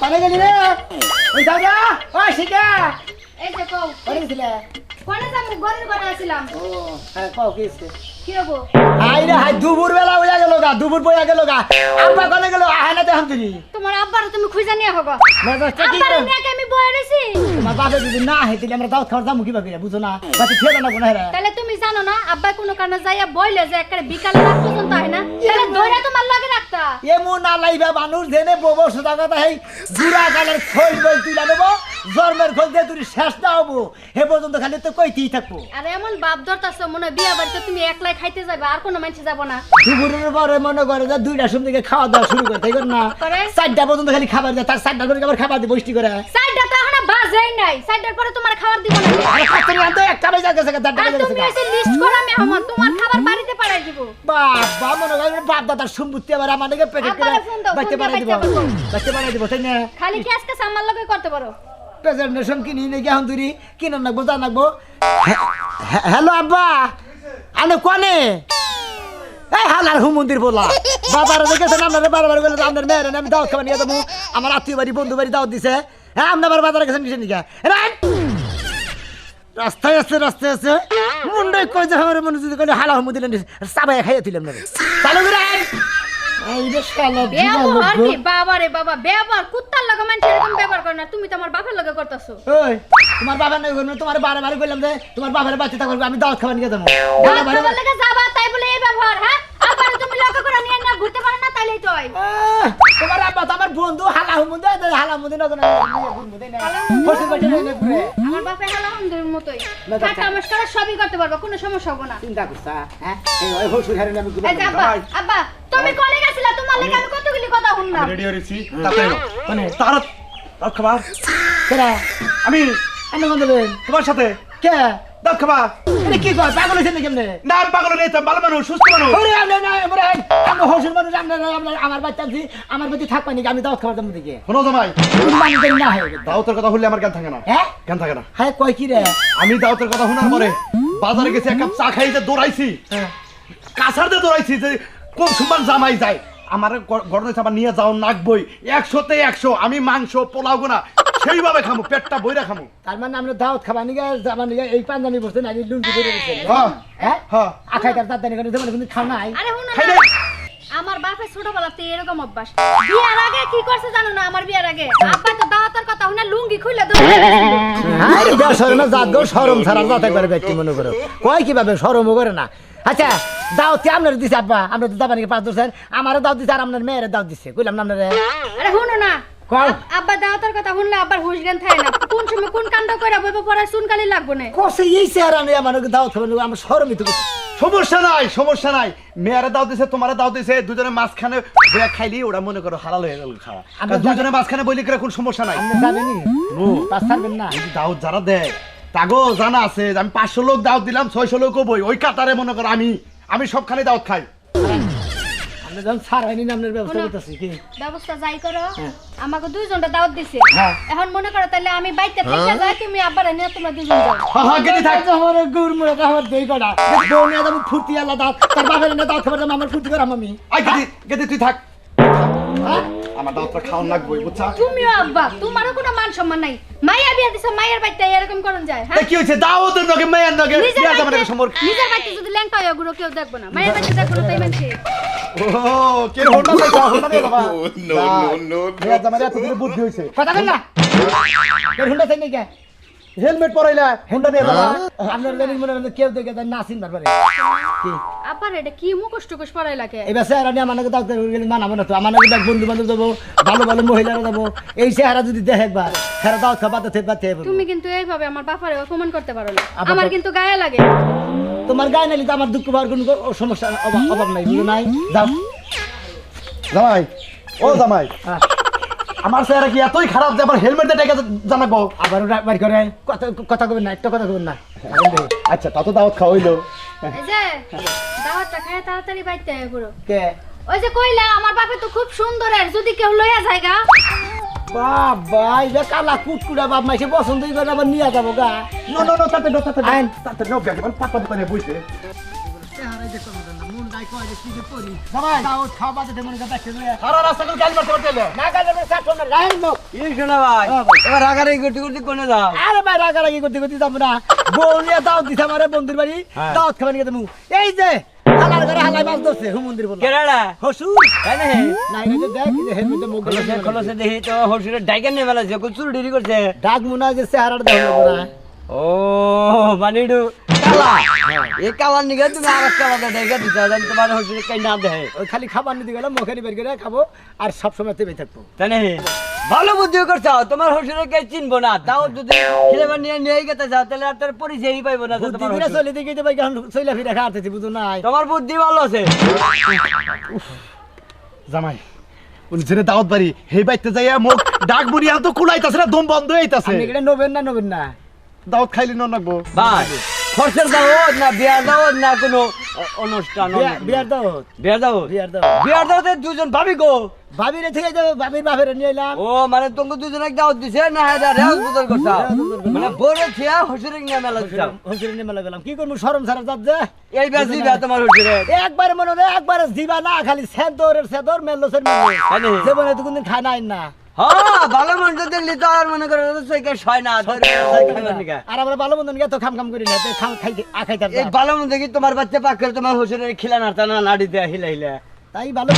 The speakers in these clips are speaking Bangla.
পারে গেলি রে ওই দাদা ওই শিকা এই যে কও পারে গেছিলে কোনে যাম গরের ঘরে আছিলাম ও হ্যাঁ কও কি হইছে কি হবো আই রে হাই দুপুর বেলা হইয়া গেল গা দুপুর বইয়া গেল গা আব্বা কোনে গেল আয় না দেখাম তুমি তোমার আব্বার তুমি খুঁজা নিয়ে হগো মেজাজটা কি আব্বার নিয়ে আমি বয়ে রইছি তোমার বাবা যদি না হেতিলে আমরা দাওয়াত খাওয়ার দাম কিবা করে বুঝো না বাকি খেয়ে না কোনা হেরা তাহলে তুমি জানো না আব্বা কোনো কারণে যাইয়া বইলে যে একটা বিকালে রাত পর্যন্ত হয় না তাহলে ধরে তোমার লাগে রাখতা এমন না লাইবা মানুষ জেনে বব সুদা কথা হেই বুড়া কালের খোল বই তুইলা নেব জন্মের খোল দিয়ে তুই শেষ না হবো হে পর্যন্ত খালি তো কইতেই থাকবো আরে এমন বাপ ধরতাছ মনে বিয়া বাড়িতে তুমি একলাই খাইতে যাবে আর কোনো মানুষ যাব না দুপুরের পরে মনে করে যে 2টার সময় থেকে খাওয়া দাওয়া শুরু করে তাই কর না 4টা পর্যন্ত খালি খাবার দেয় তার 4টা করে আবার খাবার দিয়ে বসতি করে সাইডটা তো এখনো বাজেই নাই সাইডটার পরে তোমার খাবার দিব না আরে খাতরি আনতে একটা বেজে গেছে 4টা আর বেজে তুমি গেছে এসে লিস্ট করো আমি আমার তোমার খাবার বাড়িতে পাঠাই দিব বাবা মনে করে বাপ দাদার সম্পত্তি আবার আমাদেরকে পেটে করে আব্বারে ফোন দাও, বাচ্চা ফোন বানাই দিব দিয়ে বাচ্চা বাচ্চা বানাই দিব তাই না খালি কি আজকে সামার লগে করতে পারো প্রেজেন্টেশন কিনি নাকি এখন তুই কিনে নাকবো জানাকবো হ্যালো আব্বা আনে কোনে এই হালার হুমন্দির বলা বাবার দেখেছেন আপনারা বারবার বলে আপনার মেয়ের আমি দাওয়াত খাবার নিয়ে যাবো আমার আত্মীয় বাড়ি বন্ধু বাড়ি দাওয়াত দিছে হ্যাঁ আপনার বাজারে গেছেন কিসে নিকা রাস্তায় আছে মুন্ডে কই যে আমার মনে যদি হালা হুমু দিলেন চাবাই খাইয়ে দিলাম না চালু করে এই রে শালা ব্যবহার কি বাবা রে বাবা ব্যবহার কুত্তার লগে মানুষ এরকম ব্যবহার করে না তুমি তো আমার বাবার লগে করতেছো ওই তোমার বাবা নাই করবে তোমার বারে কইলাম যে তোমার বাবার বাচ্চা থাকবে আমি দাওয়াত খাবার নিয়ে যাবো বাবার লগে যাবা তাই বলে এই ব্যবহার হ্যাঁ আবার তুমি লগে করে নিয়ে না ঘুরতে পারো না তাইলেই তো হয় তোমার আব্বা তো আমার বন্ধু হালা হুমুদে হালা হুমুদে না বসে বসে আমার বাপে হলো আমাদের মতোই টাকা নমস্কার সবই করতে পারবো কোনো সমস্যা হবে না চিন্তা করছ হ্যাঁ এই ওই হসুর হারে আমি এই যে আব্বা আব্বা তুমি কোনে গেছিলা তোমার লাগি আমি কতগুলি কথা শুনলাম রেডি হইছি তাতে কোনে তার খাবার কেরা আমি কোন দেবেন তোমার সাথে কে দাও খাবার এটা কি কয় পাগল হইছেন কেমনে না আমি পাগল নেই তো ভালো মানুষ সুস্থ মানুষ ওরে আমরা না আমরা হসুর মানুষ আমরা আমার বাচ্চা আনছি আমার বাচ্চা থাকবা নাকি আমি দাওয়াত খাবার দাম দিকে শোনো জামাই না হয় দাওয়াতের কথা বললে আমার জ্ঞান থাকে না হ্যাঁ জ্ঞান থাকে না হ্যাঁ কয় কি রে আমি দাওয়াতের কথা শোনার পরে বাজারে গেছি এক কাপ চা খাইতে দৌড়াইছি কাছার দিয়ে দৌড়াইছি যে কোন সুমান জামাই যায় আমার গরম আবার নিয়ে যাও নাকবই 100তে 100 আমি মাংস পোলাও গোনা সেইভাবে খামু পেটটা বইরা খামু তার মানে আমরা দাওয়াত খাবার নিকে আমার নিকে এই পাঞ্জাবি বসতে না লুঙ্গি পরে রয়েছে হ্যাঁ হ্যাঁ হ্যাঁ আখাই তার দাঁত দেনে করে কিন্তু খাও নাই আরে শুনো খাই না নাই আমার বাপে ছোটবেলাতে এরকম অভ্যাস বিয়ার আগে কি করছে জানো না আমার বিয়ার আগে আব্বা তো দাওয়াতের কথা শুনে লুঙ্গি খুলে দৌড়ে আরে বেশরম না জাত গো শরম ছাড়া যাতে করে ব্যক্তি মনে করো কয় কিভাবে শরমও করে না আচ্ছা দাওয়াত আপনার দিছে আব্বা আমরা তো দাবানিকে 5 দর্শন আমারও দাওয়াত দিছে আর আপনার মেয়ের দাওয়াত দিছে কইলাম না আপনারে আরে শুনো না কও আব্বা দাওয়াতের কথা শুনলে আবার হুশ জ্ঞান থাকে না কোন সময় কোন কাণ্ড কইরা বইব পড়া শুনকালি লাগবে না কসে এই চেহারা নিয়ে আমাকে দাওয়াত খাবেন আমার শরমই তো সমস্যা নাই মেয়ারে দাও দিছে তোমারে দাও দিছে দুজনে মাঝখানে বইয়া খাইলি ওরা মনে করো হালাল হয়ে গেল খাওয়া আমরা দুজনে মাঝখানে বইলে করে কোন সমস্যা নাই আপনি যাবেনই নো পাস ছাড়বেন না এই দাওয়াত যারা দেয় তাগো জানা আছে যে আমি 500 লোক দাওয়াত দিলাম 600 লোকও বই ওই কাতারে মনে করো আমি সবখানে দাওয়াত খাই আপনি যখন ছাড় হয়নি না আপনার ব্যবস্থা করতেছি কি ব্যবস্থা যাই করো আমাকে দুইজনটা দাওয়াত দিছে হ্যাঁ। এখন মনে করো তাহলে আমি বাইতে থেকে যাই তুমি আব্বার নিয়ে তোমরা দুইজন যাও হ্যাঁ গেলি থাক আমার গুড়মুড়ে আমার দেই কটা বউনে দাম ফুর্তি আলা দাও তার বাবার না দাও খাবার দাম আমার ফুর্তি করাম আমি আই গেদি তুই থাক হ্যাঁ আমার দাওয়াতটা খাওয়ান লাগবই বুঝছা তুমিও আব্বা তোমারও কোনো মান সম্মান নাই মাইয়া বিয়া দিছে মায়ের বাইতে এরকম করন যায় হ্যাঁ কি হইছে দাওয়াতের নগে মেয়ের নগে বিয়া জামানের সম্পর্ক নিজের বাইতে যদি ল্যাংটা হয় গুলো কেউ দেখবো না মায়ের বাইতে দেখবো না তাই মানছে ও কে হোন্ডা দে বাবা নো বিয়া জামানের এত দিনে বুদ্ধি হইছে কথা বল না এর হুন্ডা চাই নাকি হেলমেট পরাইলা হোন্ডা দিয়ে বাবা আপনার লেনির মনে হয় কেউ দেখে তাই নাসিন বারবারে কি আব্বার এটা কি মুখোশ টুকোশ পড়াই লাগে এবার স্যার আমি আমাকে দাও গেলে মানাবো না তো আমাকে দেখ বন্ধু বান্ধব যাবো ভালো ভালো মহিলারা যাবো এই চেহারা যদি দেখে একবার সেরা দাও খাবাতে থেপাতে তুমি কিন্তু এইভাবে আমার বাপারে অপমান করতে পারো না আবার আমার তো- কিন্তু গায়ে লাগে তোমার গায়ে নাইলে তো আমার দুঃখ পাওয়ার কোনো সমস্যা অভাব নাই বুঝো নাই যাও জামাই ও জামাই হ্যাঁ। আমার চেহারা কি এতই খারাপ যে আবার হেলমেট দিয়ে টাকা জানাবো আবার বাড়ি করে কথা কবেন না একটা কথা কবেন না আচ্ছা তা তো দাওয়াত খাওয়াইলো এই যে দাওয়াতটা খায় তাড়াতাড়ি বাইতে আয় পুরো কে ওই যে কইলা আমার বাপে তো খুব সুন্দর আর যদি কেউ লইয়া যায়গা বাবা এটা কালা কুটকুড়া বাপ মাইসে পছন্দই করে আবার নিয়ে যাবো গা নো তাতে আইন। নো ব্যাগ পাতা পাতা বুঝতে কয় যে কি যে করি জামাই দাওয়াত খাওয়া বাদে মনে কথা দেখতে লইয়া সারা রাস্তা করে গাড়ি মারতে মারতে এলে। না গালে সাত ফোন রাইন মো এই শোনা ভাই হ্যাঁ ভাই। এবার রাগারাগি করতে করতে কোনে যাও আরে ভাই রাগারাগি করতে করতে যাবো না বউলিয়া দাওয়াত দিছে আমারে বন্ধুর বাড়ি হ্যাঁ। দাওয়াত খাবেন গেতে মু এই যে হালার করে হালাই মাছ ধরছে হুমন্দির বল কেরালা হসুর তাই না নাই রে দেখ এই যে হেলমেটে মুখ খলসে খলসে দেখি তো হসুরের ডাইকেন নিয়ে মেলা যে চুর ডিরি করছে ডাক মুনা যে চেহারাটা দেখো না ও মানিডু কালা এই কালার নিগে তুমি আর কালা ডাইকা দিতে জানি তোমার হসুরের কাই না দেয় ওই খালি খাবার নিতে গেলাম মুখে বের করে খাবো আর সব সময় তেমনি থাকবো তাই না ভালো বুদ্ধি করছো তোমার হসুরের কাই চিনবো না তাও যদি খিলেবার নিয়ে নিয়ে গেতে যাও তাহলে আর তার পরিচয়ই পাইবো না যে বুদ্ধি তোমার করে হসুর। চলে দিকে তো ভাই এখন চইলা ফিরে খাওয়াতেছি বুঝো নাই তোমার বুদ্ধি ভালো আছে জামাই উনি ছেড়ে দাওয়াত বাড়ি হে বাইতে যাইয়া মুখ ডাক বুড়ি তো কুলাইতাছে না দম বন্ধ হইতাছে আপনি এটা নবেন না দাওয়াত খাইলে ন নাকবো ভাই খরচের দাওয়াত না বিয়ার দাওয়াত না কোনো অনুষ্ঠান বিয়ার দাওয়াত বিয়ার দাওয়াত বিয়ার দাওয়াত বিয়ার দাওয়াতে দুজন ভাবি গো ভাবিরে থেকে যাবে ভাবির বাপের নিয়ে এলাম ও মানে তোমাকে দুজনে দাওয়াত দিছে না এটা রেওয়াজ বদল করছ মানে বড় ছিয়া হসুরের নিয়ে মেলা দিছাও হসুরে নিয়ে মেলা গেলাম কি করবো শরম সারা যাত যে এই বেশি বে তোমার হসুরে একবার মনে হয় একবার দিবা না খালি সেদর মেলোসের মেলো জীবনে তো কোনদিন খায় নাই না হ্যাঁ ভালো মন্দ দেখলি তো আর মনে করে সইকে ছয় না আর আমরা ভালো মন্দ নিয়ে তো খাম করি না তো খাই খাইতাম এই ভালো মন্দ দেখি তোমার বাচ্চা পাক করে তোমার হসুরের খিলা নাড়তা না নাড়ি দেয়া হিলা হিলা তাই ভালো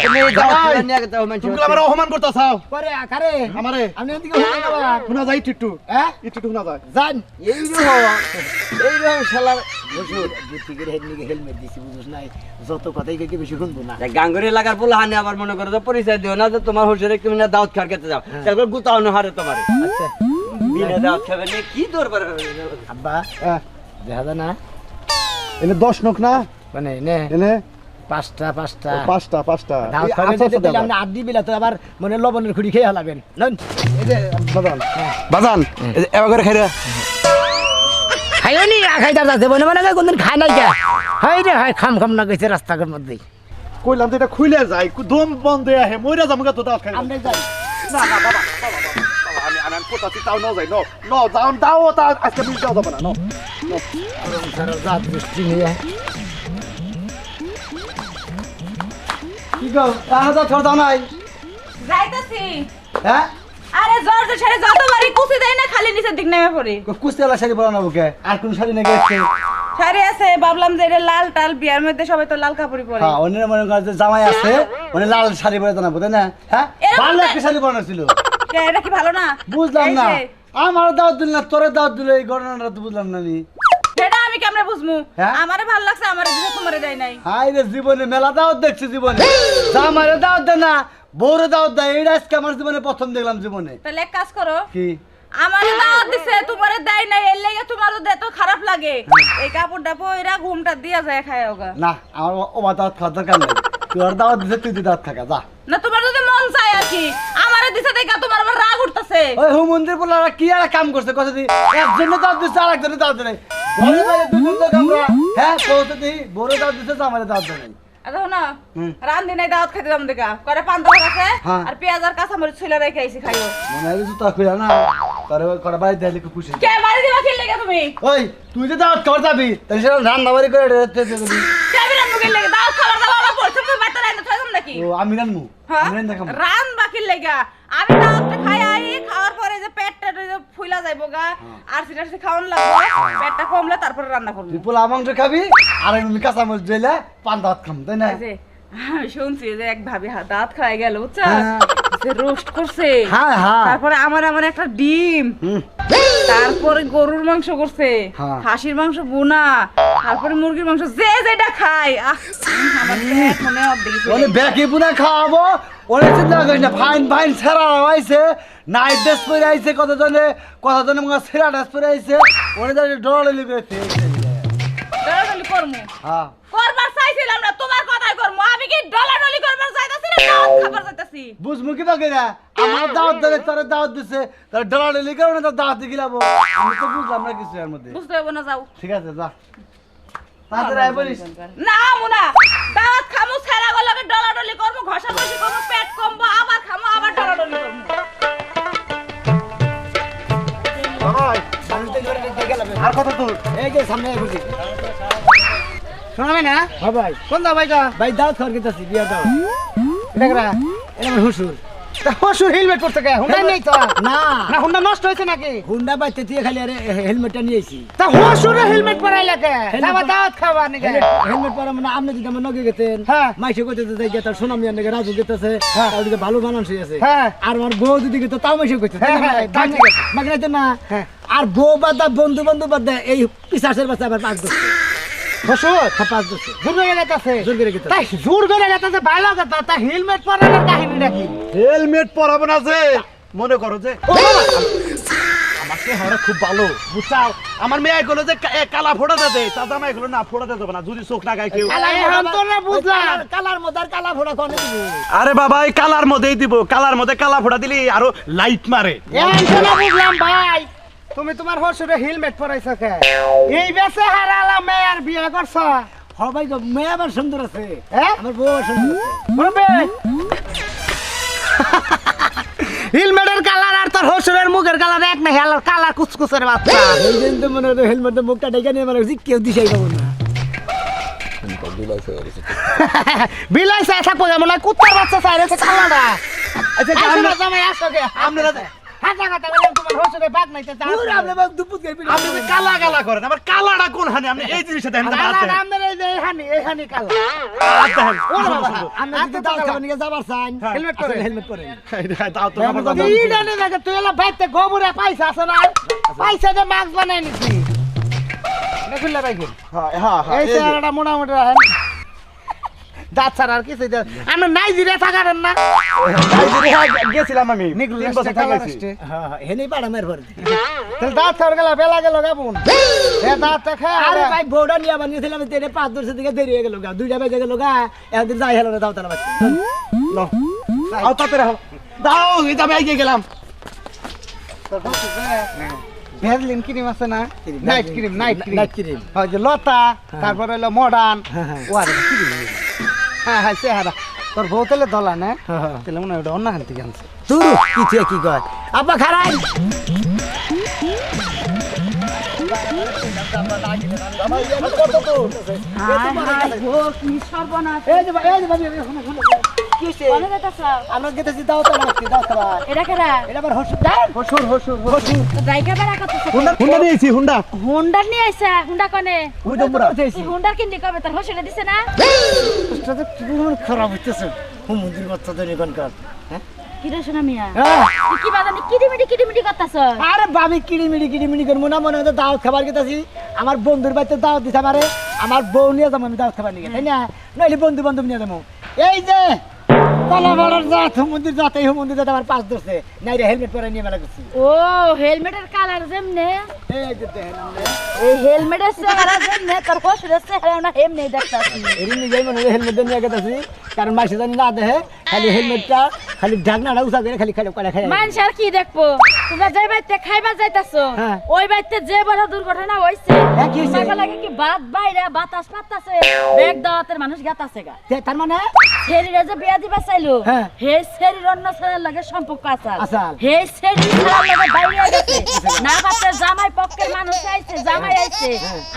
তুমি এই দাওয়াত খিলা নিয়ে গেতে হবে তুমি আমার অপমান করতাছাও পরে আকারে আমারে আপনি এদিকে হলেন আবার শোনা যায় একটু হ্যাঁ একটু শোনা যায় যান এইরকম শালার হসুর বুদ্ধি করে হেলমেট দিছি বুঝছ নাই যত কথাই কে বেশি শুনবো না গাঙ্গুরি লাগার পোলা হানে আবার মনে করো যে পরিচয় দিও না যে তোমার হসুরে তুমি না দাওয়াত খাওয়ার খেতে যাও তারপর গুতাও না হারে তোমার আচ্ছা বিনা দাওয়াত খাবে না কি দরবার আব্বা হ্যাঁ দেখা যায় না এনে 10 নক না মানে নে এনে পাঁচটা পাঁচটা দাও খাবে দিতে দিলে আমরা আড্ডি বিলা তো আবার মনে লবণের খুঁড়ি খেয়ে হালাবেন নন এই যে বাজান এবার করে খাইরা খাইও নি খাইতার যাচ্ছে মনে মনে কোনদিন খায় নাই কে হাই রে হাই খাম না গেছে রাস্তার মধ্যেই কইলাম তো এটা খুইলে যায় দম বন্ধ হয়ে আহে মইরা যামগা তো দাওয়াত খাইলাম আমরা যাই না না বাবা আমি কোথাছি তাও ন যাই ন যাও দাও তা আজকে মিল দাও যাবে না ন সারা রাত বৃষ্টি নিয়ে কি গো তাহলে তো ছোট নাই যাইতাছি হ্যাঁ আরে জর্জ ছেড়ে যতবারই কুচি দেয় না খালি নিচের দিক নেমে পড়ি কুস্তিওয়ালা শাড়ি পরানো বুকে আর কোন শাড়ি নাকি আছে শাড়ি আছে ভাবলাম যে এটা লাল টাল বিয়ার মধ্যে সবাই তো লাল কাপড়ই পরে হ্যাঁ অন্য মনে করে যে জামাই আছে মানে লাল শাড়ি পরে জানাবো তাই না হ্যাঁ এরকম ভালো না। একটা শাড়ি পরানো ছিল কে, এটা কি ভালো না বুঝলাম এই না যে, আমার দাওয়াত দিল না তোরে দাওয়াত দিল এই ঘটনাটা তো বুঝলাম না আমি সেটা আমি কেমনে বুঝমু হ্যাঁ? আমারে ভালো লাগছে আমারে দিছে তোমারে দেয় নাই হাই রে জীবনে মেলা দাওয়াত দেখছি জীবনে জামাইরে দাওয়াত দেয় না বউরে দাওয়াত দেয় এটা আজকে আমার জীবনে প্রথম দেখলাম জীবনে তাহলে এক কাজ করো কি আমারে দাওয়াত দিছে তোমারে দেয় নাই এর লাগি তোমারও দে তো খারাপ লাগে এই কাপড়টা পইরা ঘুমটা দিয়া যায় খায় ওগা না আমার ও দাওয়াত খাওয়ার দরকার নেই তোর দাওয়াত দিছে তুই দাওয়াত থাকা যা না তোমার যদি মন চায় আর কি আমারে দিছে দেখা তোমার আবার রাগ উঠতাছে ওই হু মন্দির বলারা কি আর কাম করছে কথা দি একজনে দাওয়াত দিছে আর একজনে দাওয়াত দেয় ঘরে বাইরে দুজন লোক আমরা হ্যাঁ পৌঁছে দিই বড় দাওয়াত দিছে জামাইরে দাওয়াত দেয় নাই আচ্ছা না হুম। রান্ধি নাই দাওয়াত খাইতে যাম দেখা করে পান্তা আছে হ্যাঁ। আর পেঁয়াজ আর কাঁচামরিচ ছুলে রেখে আইছি খাইও মনে হয় জুতা খুলে না তারে করে বাড়ি দিলে খুব খুশি কে মারি দিবা খেল লেগে তুমি ওই তুই যে দাওয়াত খাওয়ার যাবি তাহলে সেটা রান্না বাড়ি করে রেখে দিবি কেবিন মুখের লেগে দাওয়াত খাবার দাও আমার পড়ছে তুমি বাইতে রাইতে থাকম নাকি ও আমি রান্নু হ্যাঁ আমি রান্না দেখাবো রান বাকির লেগা আমি দাওয়াতটা খাই আই খাওয়ার পরে যে পেটটা যে ফুইলা যাইবো গা আর সিটা খাওয়ান লাগবে পেটটা কমলে তারপরে রান্না করব তুই পোলা মাংস খাবি আর আমি কাঁচামরিচ দিলে পান দাওয়াত খাম তাই না যে শুনছি যে এক ভাবি দাঁত খাই গেল বুঝছো হ্যাঁ। যে রোস্ট করছে হ্যাঁ হ্যাঁ তারপরে আমার একটা ডিম হুম। তারপরে গরুর মাংস করছে হ্যাঁ। খাসির মাংস বোনা তারপরে মুরগির মাংস যে যেটা খায় আমার পেট মনে অর্ধেক ওনে ব্যাকি পুনা খাওয়াবো ওনে চিন্তা করিস না ফাইন ফাইন সেরা আইছে নাইট ড্রেস পরে আইছে কতজনে মনে সেরা ড্রেস পরে আইছে ওনে দাঁড়িয়ে ডলার লিখেছে ডলাডলি করমু হ্যাঁ করবার চাইছিলাম না তোমার কথাই করমু আমি কি ডলাডলি করবার চাইতাছি না দাওয়াত খাবার চাইতাছি বুঝমু কি বাকি না আমার দাওয়াত দিলে তোর দাওয়াত দিছে তোর ডলার লিখে ওনে তোর দাওয়াত দিলাবো আমি তো বুঝলাম না কিছু এর মধ্যে বুঝতে হবে না যাও ঠিক আছে যা তাড়াতাড়ি আয় বলিস না মুনা দাওয়াত খামু ছেড়া গলকে ডলাডলি করমু ঘষা ঘষি করমু পেট কমবো আবার খামু আবার ডলাডলি করমু আর কত দূর এই যে সামনে বুঝি শোনাবে না হ্যাঁ ভাই কোন দা ভাই কা ভাই দাওয়াত খাওয়ার গেতেছি বিয়া দাও এটা করা এটা আমার হুসুর হসুর হেলমেট পরতে কে হুন্ডা নেই তো না না হুন্ডা নষ্ট হয়েছে নাকি হুন্ডা বাইতে দিয়ে খালি আরে হেলমেটটা নিয়েছি তা হসুর হেলমেট পরাইলা কে আবার দাওয়াত খাওয়া নাকি হেলমেট পরা মানে আপনি যদি আমার নগে গেতেন হ্যাঁ। মাইসে কইতে যাই গেতার সোনাম জান নাকি রাজু গেতেছে ওদিকে ভালো মানুষ আছে হ্যাঁ। আর আমার বউ যদি গেত তাও মাইসে কইতে হ্যাঁ, হ্যাঁ, মাগনাইতে না হ্যাঁ। আর বউ বাদা বন্ধু বান্ধব বাদা এই পিসাসের বাচ্চা আবার পাঁচ দোষে হসুর পাঁচ দোষে জোর করে গেতাছে জোর করে গেতে তাই জোর করে গেতাছে ভালো কথা তা হেলমেট পরানোর কাহিনী নাকি হেলমেট পরাবো না যে মনে করো যে আমার চেহারা খুব ভালো বুঝছাও আমার মেয়ে গুলো যে কালা ফোড়া দে তা জামাই গুলো না ফোড়া দেবে না যদি চোখ না গায় কেউ এখন তো না বুঝলাম কালার মধ্যে আর কালা ফোড়া কোনে দিব আরে বাবা এই কালার মধ্যেই দিব কালার মধ্যে কালা ফোড়া দিলি আরো লাইট মারে এখন তো না বুঝলাম ভাই তুমি তোমার হসুরে হেলমেট পরাইছো কে এই বেসে হারালা মেয়ের বিয়ে করছ হ্যাঁ ভাই গো, মেয়ে আবার সুন্দর আছে হ্যাঁ আমার বউ আবার সুন্দর আছে বলবে হেলমেটের কালার আর তোর হসুরের মুখের কালার এক না হেলার কালার কুচকুচের বাচ্চা এই দিন তো মনে হয় হেলমেটের মুখটা ডেকে নিয়ে মানে কেউ দিশাই পাবো না বিলাই চাই থাকবো যেমন কুত্তার বাচ্চা চাই রেছে কালারটা আচ্ছা আসো না জামাই আসো গে আপনারা হাঁটা কথা বলে তোমার হসুরে বাগ নাইতে চাও পুরো আপনি বাপ দুপুত করে পিড়ে আপনি যে কালা কালা করেন আমার কালাটা কোন হানি আপনি এই জিনিসটা দেখেন না কালার আমাদের এই যে এখানে কালার আপনি যদি দাও খাবার নিয়ে যাবার চান হেলমেট পরে। হেলমেট পরেন দাও তো আমার এইটা নে দেখে তুই এলা বাইতে গোবরে পয়সা আছে না পয়সা যে মাছ বানাই নিছি দেখুন ভাই হ্যাঁ হ্যাঁ এই চেহারাটা মোটামুটি রাখেন দাঁত ছাড়া আর কিছু আমরা নাইজেরিয়া থাকারেন না গেছিলাম আমি নিগুলো 3 বছর থাকাইছি হ্যাঁ হ্যাঁ হেনেই পাড়া মের ভর তাহলে দাঁত খাওয়ার গেলা বেলা গেল গাবুন এ দাঁতটা খায় আরে ভাই বউটা নিয়ে বানিয়েছিলাম তেরে 5 দর্ষের দিকে দেরি হয়ে গেল গা দুইটা বেজে গেল গা একদিন যাই হেলো না দাও তালা বাচ্চা নাও আও তাতে রাখো দাও এই যাবে আইগে গেলাম ভেজলিন ক্রিম আছে না নাইট ক্রিম নাইট ক্রিম হয় যে লতা তারপর হলো মডার্ন ও আর ক্রিম হ্যাঁ হ্যাঁ চেহারা তোর বউ তাহলে দলা না তাহলে মনে হয় ওটা অন্য হান থেকে আনছে তুরু কি কি কয় আব্বা খারাই সর্বনাশ এই যে ভাই কি হইছে অনেক কথা আমরা গেতেছি দাও তালা বাচ্চা দাও তালা এটা কেরা এটা আবার হসুর দাও হসুর ড্রাইভার বেড়া কথা হুন্ডা নিয়েছি হুন্ডা হুন্ডা নিয়ে আইসা হুন্ডা কোনে ওই তো মুরা হইছে হুন্ডা কিনলি কবে তোর হোসেলে দিছে না এটা তো পুরো খারাপ হইতেছে হুমুন্দির বাচ্চা তো এখানকার হ্যাঁ কি রে সোনা মিয়া হ্যাঁ তুই কি বাজানি কিডিমিডি করতাছ আরে ভাবি কিড়িমিড়ি করবো না মনে হয় দাওয়াত খাবার গেতেছি আমার বন্ধুর বাড়িতে দাওয়াত দিতে পারে আমার বউ নিয়ে যাবো আমি দাওয়াত খাবার নিয়ে তাই না নইলে বন্ধু বান্ধব নিয়ে যাবো এই যে কলাবাড়ার জাত মন্দির যাতে এই মন্দির যাতে আমার পাঁচ দোষে নাই রে হেলমেট পরে নিয়ে মেলা করছি ও হেলমেটের কালার যেমনে এই যে দেখেন আমরা এই হেলমেটের চেহারা যেমনে তোর হোসেলের চেহারা না হেমনে দেখতাছি এরই নিজেই মনে হয় হেলমেট নিয়ে গেতেছি কারণ মাসে জানি না দেখে খালি হেলমেটটা খালি ঢাকনাটা উঁচা করে খালি খালি করে খাই মানুষ আর কি দেখবো তোমরা যে বাড়িতে খাইবা যাইতাছো হ্যাঁ। ওই বাড়িতে যে বড় দুর্ঘটনা হইছে হ্যাঁ, কি হইছে? তোমার লাগে কি বাত বাইরে বাতাস পাতাছে বেগ দাওয়াতের মানুষ গাতাছে গা তার মানে শরীরে যে বিয়া দিবা চাইলো হ্যাঁ। হে শরীর অন্য ছেলের লাগে সম্পর্ক আসাল আসাল। হে শরীর ছেলের লাগে বাইরে গেছে না পাতে জামাই পক্ষের মানুষ আইছে জামাই আইছে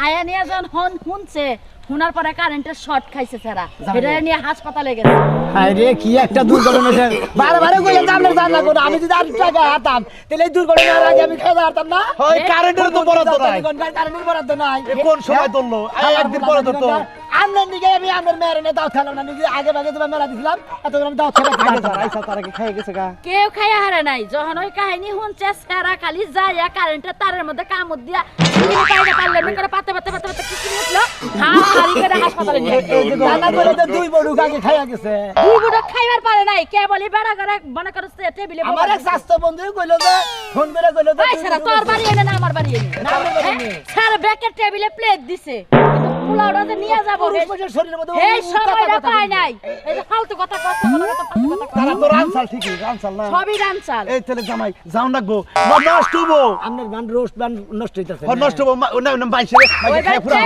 আয়া নিয়ে যখন শুনছে শোনার পরে কারেন্টের শর্ট খাইছে ছাড়া এটা নিয়ে হাসপাতালে গেছে হায় রে কি একটা দুর্ঘটনা হয়েছে বারে বারে কইলে জানলে জানলা করে আমি যদি আর টাকা হাতাম তাহলে এই দুর্ঘটনার আগে আমি খেয়ে হারতাম না হয় কারেন্টের তো বরাদ্দ নাই কারেন্টের বরাদ্দ নাই এ কোন সময় ধরলো একদিন পরে ধরতো আপনার দিকে আমি আপনার মেয়ের এনে দাওয়াত খেলাম না নিজে আগে ভাগে তোমার মেলা দিছিলাম এত আমি দাওয়াত খেলাম আইসা তারা কি খাই গেছে গা কেউ খাইয়া হারে নাই যখন ওই কাহিনী শুনছে সেরা খালি যায় কারেন্টের তারের মধ্যে কামড় দিয়া পাইতে পারলে না করে পাতে পাতে পাতে পাতে কিছু উঠলো হাড়ি করে হাসপাতালে নিয়ে জানা করে তো দুই বড় আগে খাইয়া গেছে দুই বুড়ো খাইবার পারে নাই কে বলি বেড়া করে মনে করছে টেবিলে আমার এক স্বাস্থ্য বন্ধু কইলো যে ফোন করে কইলো যে ভাই সারা তোর বাড়ি এনে না আমার বাড়ি এনে না, আমার বাড়ি এনে। স্যার ব্যাকের টেবিলে প্লেট দিছে কিন্তু পোলাওটা যে নিয়ে যাবো পুরুষের শরীরের মধ্যে এই সময়টা পায় নাই এই যে ফালতু কথা কথা কোনো কথা ফালতু কথা তারা তো রানসাল ঠিকই রানসাল না সবই রানচাল এই তাহলে জামাই যাও রাখবো নষ্ট হবো আপনার বান রোস্ট বান নষ্ট হইতাছে নষ্ট হবো না বাইছে ওই খাই পুরা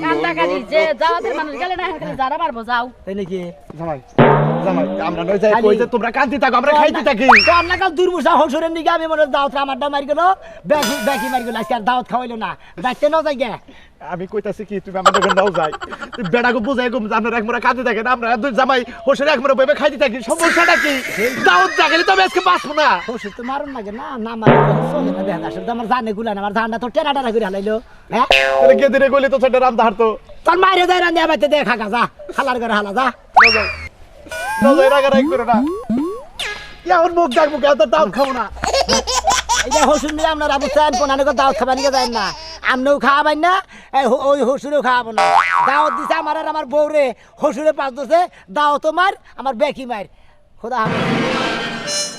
কান্দাকারি যে যাওয়াদের মানুষ গেলে না এখানে যারা পারবো যাও তাই নাকি জামাই জামাই আমরা নই যাই খালি- কই যে তোমরা কান্তি থাকো আমরা খাইতে থাকি তো আপনার কাল দুর্মুষা হসুরের দিকে আমি মনে হয় দাওয়াত আমারটা মারি গেল ব্যাকি মারি গেল আজকে আর দাওয়াত খাওয়াইলো না যাইতে না যাই গে আমি কইতাছি কি তুমি আমাদের নাও যাই তুমি বেড়াকে বুঝাই গো আপনারা একমরা কাজে থাকেন আমরা দুই জামাই হোসের একমরা বইবে খাইতে থাকি সমস্যাটা কি দাউদ জাগলে তবে আজকে বাঁচবো না ওষুধ তো মারুন লাগে না না মারে চলে না দেখা আসলে আমার জানে গুলা না আমার ধানটা তো টেরা টেরা করে হালাইলো হ্যাঁ তাহলে গেদিরে গলি তো সেটা রাম ধারতো তোর মাইরে যায় রান্দি আবাইতে দেখা গা যা হালার করে হালা যা নজর রাগারাই করে না এখন মুখ ডাকবো কেউ তো দাম খাবো না এই যে হসুর মিলে আপনারা বুঝছেন পোনানে দাওয়াত খাবার নিয়ে যায় না আমনেও খাওয়াবেন না ওই হসুরেও খাওয়াবো না দাওয়াত দিছে আমার আর আমার বউরে হসুরে পাঁচ দিছে দাও তোমার আমার বেকি মার খোদা হাফেজ